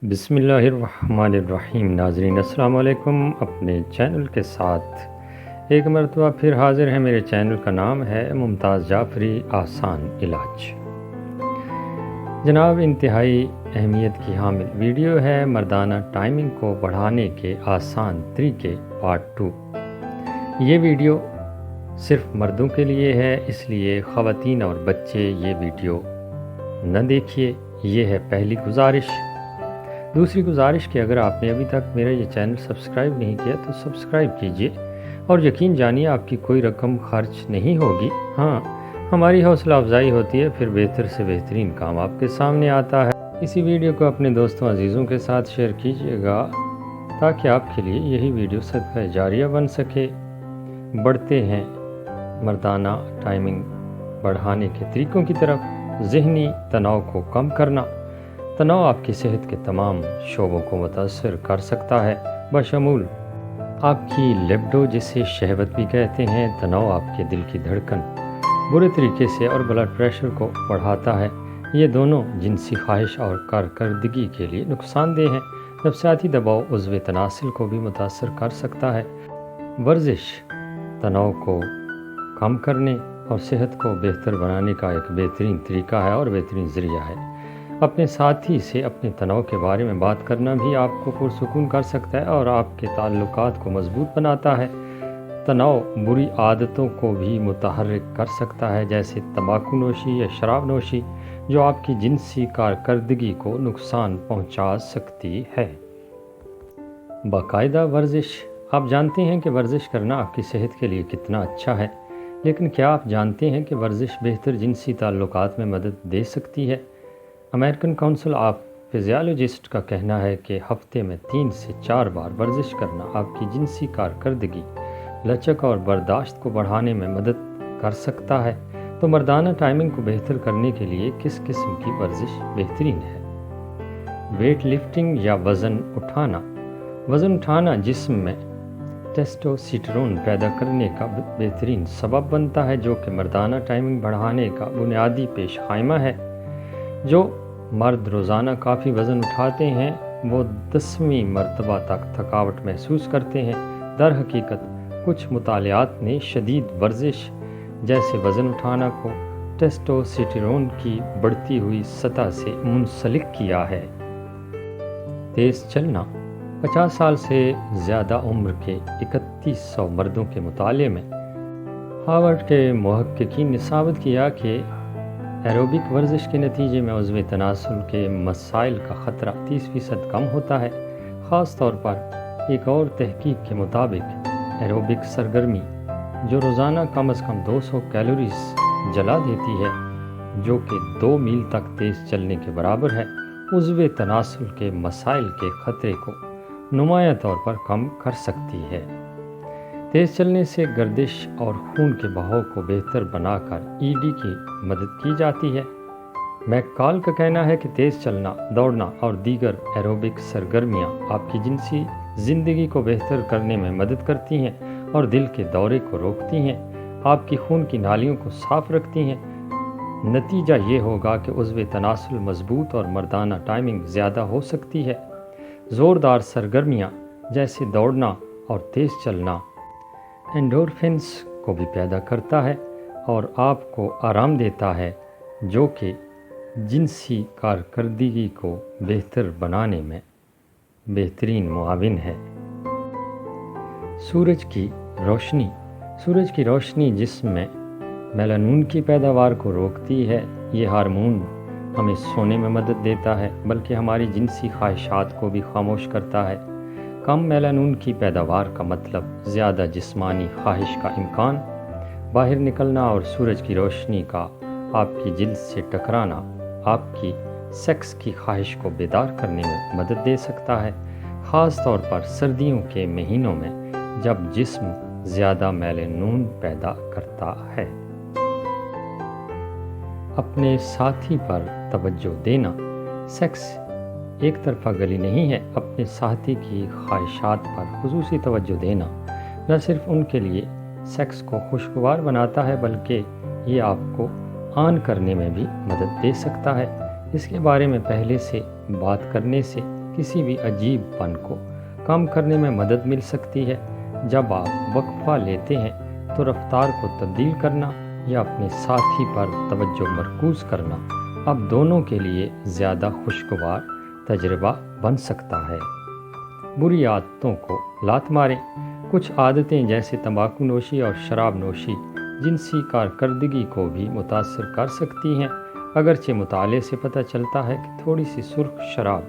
بسم اللہ الرحمن الرحیم۔ ناظرین السلام علیکم۔ اپنے چینل کے ساتھ ایک مرتبہ پھر حاضر ہے۔ میرے چینل کا نام ہے ممتاز جعفری آسان علاج۔ جناب، انتہائی اہمیت کی حامل ویڈیو ہے مردانہ ٹائمنگ کو بڑھانے کے آسان طریقے پارٹ 2۔ یہ ویڈیو صرف مردوں کے لیے ہے، اس لیے خواتین اور بچے یہ ویڈیو نہ دیکھیے۔ یہ ہے پہلی گزارش۔ دوسری گزارش کہ اگر آپ نے ابھی تک میرا یہ چینل سبسکرائب نہیں کیا تو سبسکرائب کیجئے، اور یقین جانیے آپ کی کوئی رقم خرچ نہیں ہوگی۔ ہاں، ہماری حوصلہ افزائی ہوتی ہے، پھر بہتر سے بہترین کام آپ کے سامنے آتا ہے۔ اسی ویڈیو کو اپنے دوستوں عزیزوں کے ساتھ شیئر کیجئے گا تاکہ آپ کے لیے یہی ویڈیو صدقہ جاریہ بن سکے۔ بڑھتے ہیں مردانہ ٹائمنگ بڑھانے کے طریقوں کی طرف۔ ذہنی تناؤ کو کم کرنا۔ تناؤ آپ کی صحت کے تمام شعبوں کو متاثر کر سکتا ہے، بشمول آپ کی لیبڈو، جسے شہوت بھی کہتے ہیں۔ تناؤ آپ کے دل کی دھڑکن برے طریقے سے اور بلڈ پریشر کو بڑھاتا ہے۔ یہ دونوں جنسی خواہش اور کارکردگی کے لیے نقصان دہ ہیں۔ نفسیاتی دباؤ عضو تناسل کو بھی متاثر کر سکتا ہے۔ ورزش تناؤ کو کم کرنے اور صحت کو بہتر بنانے کا ایک بہترین طریقہ ہے اور بہترین ذریعہ ہے۔ اپنے ساتھی سے اپنے تناؤ کے بارے میں بات کرنا بھی آپ کو پرسکون کر سکتا ہے اور آپ کے تعلقات کو مضبوط بناتا ہے۔ تناؤ بری عادتوں کو بھی متحرک کر سکتا ہے، جیسے تمباکو نوشی یا شراب نوشی، جو آپ کی جنسی کارکردگی کو نقصان پہنچا سکتی ہے۔ باقاعدہ ورزش۔ آپ جانتے ہیں کہ ورزش کرنا آپ کی صحت کے لیے کتنا اچھا ہے، لیکن کیا آپ جانتے ہیں کہ ورزش بہتر جنسی تعلقات میں مدد دے سکتی ہے؟ امریکن کونسل آف فزیالوجسٹ کا کہنا ہے کہ ہفتے میں 3 سے 4 بار ورزش کرنا آپ کی جنسی کارکردگی، لچک اور برداشت کو بڑھانے میں مدد کر سکتا ہے۔ تو مردانہ ٹائمنگ کو بہتر کرنے کے لیے کس قسم کی ورزش بہترین ہے؟ ویٹ لفٹنگ یا وزن اٹھانا۔ وزن اٹھانا جسم میں ٹیسٹوسٹیرون پیدا کرنے کا بہترین سبب بنتا ہے، جو کہ مردانہ ٹائمنگ بڑھانے کا بنیادی پیش خیمہ ہے۔ جو مرد روزانہ کافی وزن اٹھاتے ہیں وہ 10ویں مرتبہ تک تھکاوٹ محسوس کرتے ہیں۔ در حقیقت کچھ مطالعات نے شدید ورزش جیسے وزن اٹھانا کو ٹیسٹوسٹیرون کی بڑھتی ہوئی سطح سے منسلک کیا ہے۔ تیز چلنا۔ 50 سال سے زیادہ عمر کے 3100 مردوں کے مطالعے میں ہارورڈ کے محققین نے ثابت کیا کہ ایروبک ورزش کے نتیجے میں عضو تناسل کے مسائل کا خطرہ 30% کم ہوتا ہے۔ خاص طور پر ایک اور تحقیق کے مطابق ایروبک سرگرمی جو روزانہ کم از کم 200 کیلوریز جلا دیتی ہے، جو کہ 2 میل تک تیز چلنے کے برابر ہے، عضو تناسل کے مسائل کے خطرے کو نمایاں طور پر کم کر سکتی ہے۔ تیز چلنے سے گردش اور خون کے بہاؤ کو بہتر بنا کر ED کی مدد کی جاتی ہے۔ میک کال کا کہنا ہے کہ تیز چلنا، دوڑنا اور دیگر ایروبک سرگرمیاں آپ کی جنسی زندگی کو بہتر کرنے میں مدد کرتی ہیں اور دل کے دورے کو روکتی ہیں، آپ کی خون کی نالیوں کو صاف رکھتی ہیں۔ نتیجہ یہ ہوگا کہ عضو تناسل مضبوط اور مردانہ ٹائمنگ زیادہ ہو سکتی ہے۔ زوردار سرگرمیاں جیسے دوڑنا اور تیز چلنا اینڈورفنس کو بھی پیدا کرتا ہے اور آپ کو آرام دیتا ہے، جو کہ جنسی کارکردگی کو بہتر بنانے میں بہترین معاون ہے۔ سورج کی روشنی۔ سورج کی روشنی جسم میں میلانون کی پیداوار کو روکتی ہے۔ یہ ہارمون ہمیں سونے میں مدد دیتا ہے، بلکہ ہماری جنسی خواہشات کو بھی خاموش کرتا ہے۔ کم میلانون کی پیداوار کا مطلب زیادہ جسمانی خواہش کا امکان۔ باہر نکلنا اور سورج کی روشنی کا آپ کی جلد سے ٹکرانا آپ کی سیکس کی خواہش کو بیدار کرنے میں مدد دے سکتا ہے، خاص طور پر سردیوں کے مہینوں میں جب جسم زیادہ میلانون پیدا کرتا ہے۔ اپنے ساتھی پر توجہ دینا۔ سیکس ایک طرفہ گلی نہیں ہے۔ اپنے ساتھی کی خواہشات پر خصوصی توجہ دینا نہ صرف ان کے لیے سیکس کو خوشگوار بناتا ہے، بلکہ یہ آپ کو آن کرنے میں بھی مدد دے سکتا ہے۔ اس کے بارے میں پہلے سے بات کرنے سے کسی بھی عجیب پن کو کم کرنے میں مدد مل سکتی ہے۔ جب آپ وقفہ لیتے ہیں تو رفتار کو تبدیل کرنا یا اپنے ساتھی پر توجہ مرکوز کرنا اب دونوں کے لیے زیادہ خوشگوار تجربہ بن سکتا ہے۔ بری عادتوں کو لات ماریں۔ کچھ عادتیں جیسے تمباکو نوشی اور شراب نوشی جنسی کارکردگی کو بھی متاثر کر سکتی ہیں۔ اگرچہ مطالعے سے پتہ چلتا ہے کہ تھوڑی سی سرخ شراب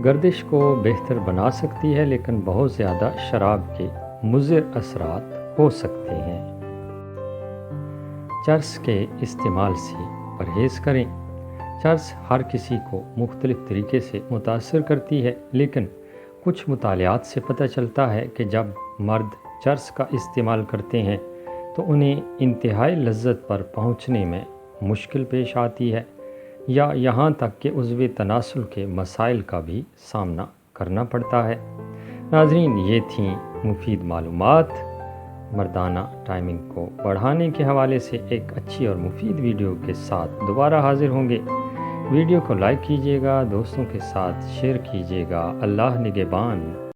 گردش کو بہتر بنا سکتی ہے، لیکن بہت زیادہ شراب کے مضر اثرات ہو سکتے ہیں۔ چرس کے استعمال سے پرہیز کریں۔ چرس ہر کسی کو مختلف طریقے سے متاثر کرتی ہے، لیکن کچھ مطالعات سے پتہ چلتا ہے کہ جب مرد چرس کا استعمال کرتے ہیں تو انہیں انتہائی لذت پر پہنچنے میں مشکل پیش آتی ہے یا یہاں تک کہ عضو تناسل کے مسائل کا بھی سامنا کرنا پڑتا ہے۔ ناظرین، یہ تھیں مفید معلومات۔ مردانہ ٹائمنگ کو بڑھانے کے حوالے سے ایک اچھی اور مفید ویڈیو کے ساتھ دوبارہ حاضر ہوں گے۔ ویڈیو کو لائک کیجیے گا، دوستوں کے ساتھ شیئر کیجیے گا۔ اللہ نگہبان۔